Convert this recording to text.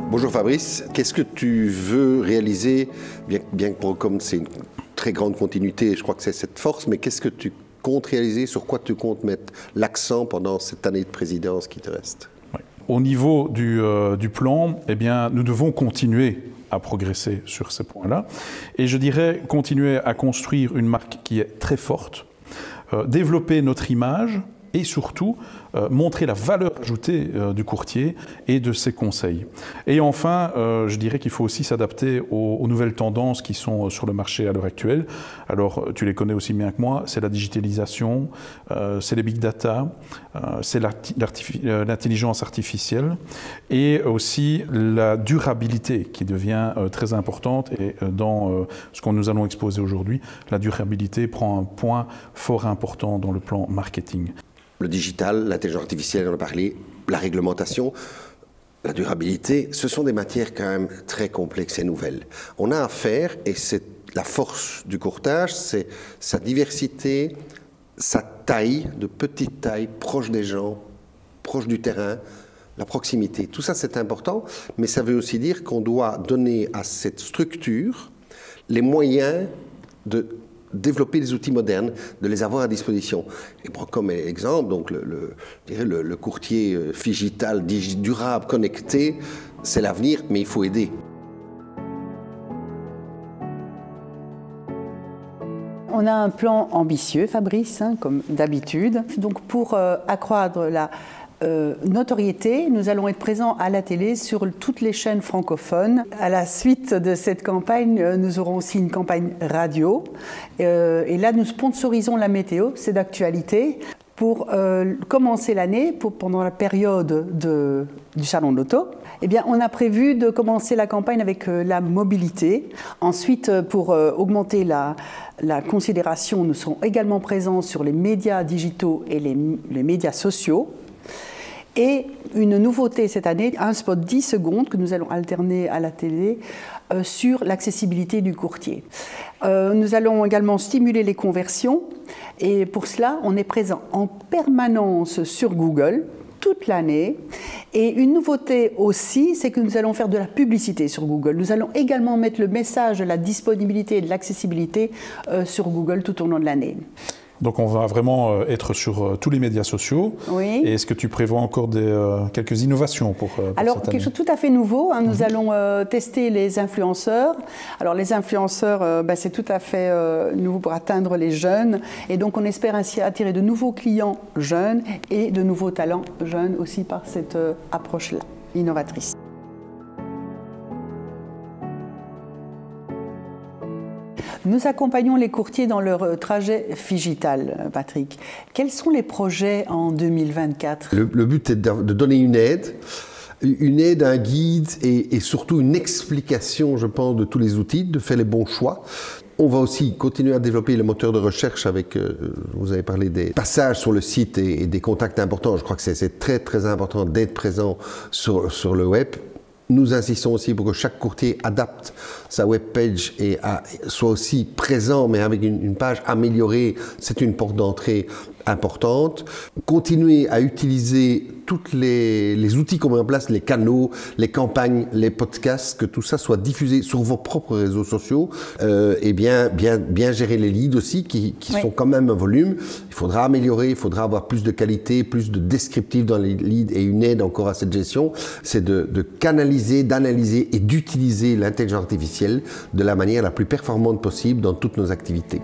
Bonjour Fabrice, qu'est-ce que tu veux réaliser, bien que comme c'est une très grande continuité, je crois que c'est cette force, mais qu'est-ce que tu comptes réaliser, sur quoi tu comptes mettre l'accent pendant cette année de présidence qui te reste? Oui. Au niveau du plan, eh bien, nous devons continuer à progresser sur ces points-là. Et je dirais continuer à construire une marque qui est très forte, développer notre image, et surtout montrer la valeur ajoutée du courtier et de ses conseils. Et enfin, je dirais qu'il faut aussi s'adapter aux nouvelles tendances qui sont sur le marché à l'heure actuelle. Alors, tu les connais aussi bien que moi, c'est la digitalisation, c'est les big data, c'est l'intelligence artificielle et aussi la durabilité qui devient très importante. Et dans ce que nous allons exposer aujourd'hui, la durabilité prend un point fort important dans le plan marketing. Le digital, l'intelligence artificielle, on en a parlé, la réglementation, la durabilité, ce sont des matières quand même très complexes et nouvelles. On a à faire, et c'est la force du courtage, c'est sa diversité, sa taille, de petite taille, proche des gens, proche du terrain, la proximité. Tout ça, c'est important, mais ça veut aussi dire qu'on doit donner à cette structure les moyens de développer des outils modernes, de les avoir à disposition. Et prends comme exemple, donc le courtier figital, durable, connecté, c'est l'avenir, mais il faut aider. On a un plan ambitieux, Fabrice, comme d'habitude. Donc pour accroître la notoriété, nous allons être présents à la télé sur toutes les chaînes francophones. À la suite de cette campagne, nous aurons aussi une campagne radio. Et là, nous sponsorisons la météo, c'est d'actualité. Pour commencer l'année, pendant la période du Salon de l'Auto, eh bien, on a prévu de commencer la campagne avec la mobilité. Ensuite, pour augmenter la considération, nous serons également présents sur les médias digitaux et les médias sociaux. Et une nouveauté cette année, un spot 10 secondes que nous allons alterner à la télé sur l'accessibilité du courtier. Nous allons également stimuler les conversions et pour cela, on est présent en permanence sur Google toute l'année. Et une nouveauté aussi, c'est que nous allons faire de la publicité sur Google. Nous allons également mettre le message de la disponibilité et de l'accessibilité sur Google tout au long de l'année. Donc on va vraiment être sur tous les médias sociaux. Oui. Et est-ce que tu prévois encore quelques innovations pour Alors, cette année? quelque chose de tout à fait nouveau. Nous allons tester les influenceurs. Alors les influenceurs, c'est tout à fait nouveau pour atteindre les jeunes. Et donc on espère ainsi attirer de nouveaux clients jeunes et de nouveaux talents jeunes aussi par cette approche-là, innovatrice. Nous accompagnons les courtiers dans leur trajet figital, Patrick. Quels sont les projets en 2024? Le but est de donner une aide, un guide et surtout une explication, je pense, de tous les outils, de faire les bons choix. On va aussi continuer à développer le moteur de recherche avec, vous avez parlé des passages sur le site et des contacts importants. Je crois que c'est très très important d'être présent sur le web. Nous insistons aussi pour que chaque courtier adapte sa webpage et soit aussi présent, mais avec une page améliorée. C'est une porte d'entrée importante. Continuer à utiliser tous les outils qu'on met en place, les canaux, les campagnes, les podcasts, que tout ça soit diffusé sur vos propres réseaux sociaux et bien gérer les leads aussi qui sont quand même un volume. Il faudra améliorer, il faudra avoir plus de qualité, plus de descriptif dans les leads et une aide encore à cette gestion. C'est de canaliser, d'analyser et d'utiliser l'intelligence artificielle de la manière la plus performante possible dans toutes nos activités.